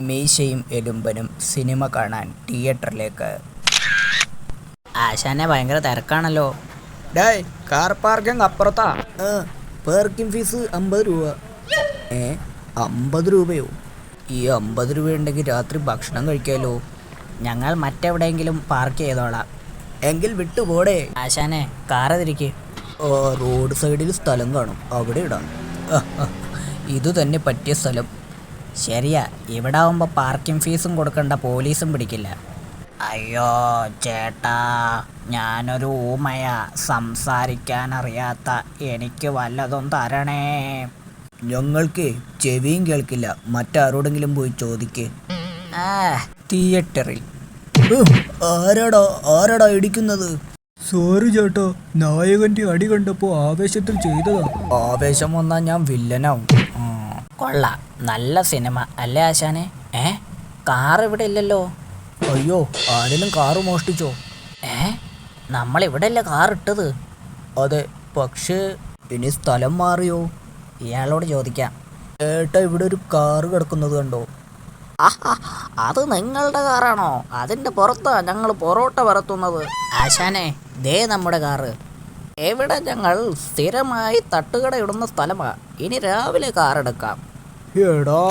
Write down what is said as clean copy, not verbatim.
മീശയും എലുമ്പനും cinema കാണാൻ തിയേറ്ററിലേക്ക്. ആശാനെ ഭയങ്കര തിരക്കാണല്ലോ. ഡേയ്, കാർ പാർക്കിംഗ് അപ്പുറത്താ. പാർക്കിംഗ് ഫീസ് 50 രൂപ. 50 രൂപയോ? ഈ 50 രൂപ ഉണ്ടെങ്കിൽ രാത്രി ഭക്ഷണം കഴിക്കാമല്ലോ. ഞങ്ങൾ മറ്റെവിടെയെങ്കിലും പാർക്ക് ചെയ്തോളാം. എങ്കിൽ വിട്ടുപോടേ. ആശാനെ കാറ് തിരിക്ക്. റോഡ് സൈഡിൽ സ്ഥലം കാണും, അവിടെ ഇടാം. ഇത് തന്നെ പറ്റിയ സ്ഥലം. ശരിയാ, ഇവിടെ ആവുമ്പോൾ പാർക്കിംഗ് ഫീസും കൊടുക്കണ്ട, പോലീസും പിടിക്കില്ല. അയ്യോ ചേട്ടാ, ഞാനൊരു ഊമയ, സംസാരിക്കാൻ അറിയാത്ത, എനിക്ക് വല്ലതും തരണേ. ഞങ്ങൾക്ക് ചെവിയും കേൾക്കില്ല, മറ്റാരോടെങ്കിലും പോയി ചോദിക്ക്. തിയേറ്ററിൽ ആരാടാ ഇടിക്കുന്നത്? സോറി ചേട്ടാ, നായകന്റെ അടി കണ്ടപ്പോ ആവേശത്തിൽ ചെയ്തതാ. ആവേശം വന്നാൽ ഞാൻ വില്ലനാവും. കൊള്ളാം, നല്ല സിനിമ അല്ലേ ആശാനെ? കാർ ഇവിടെ ഇല്ലല്ലോ. അയ്യോ, ആരെങ്കിലും കാറ് മോഷ്ടിച്ചോ? നമ്മളിവിടെ അല്ലേ കാർ ഇട്ടത്? അതെ, പക്ഷേ ഇനി സ്ഥലം മാറിയോ? ഇയാളോട് ചോദിക്കാം. ഏട്ടാ, ഇവിടെ ഒരു കാറ് കിടക്കുന്നത് കണ്ടോ? അത് നിങ്ങളുടെ കാറാണോ? അതിൻ്റെ പുറത്താ ഞങ്ങൾ പൊറോട്ട വരത്തുന്നത്. ആശാനെ, ദേ നമ്മുടെ കാറ്. എവിടെ ഞങ്ങൾ സ്ഥിരമായി തട്ടുകട ഇടുന്ന സ്ഥലമാ. ഇനി രാവിലെ കാറെടുക്കാം. എടാ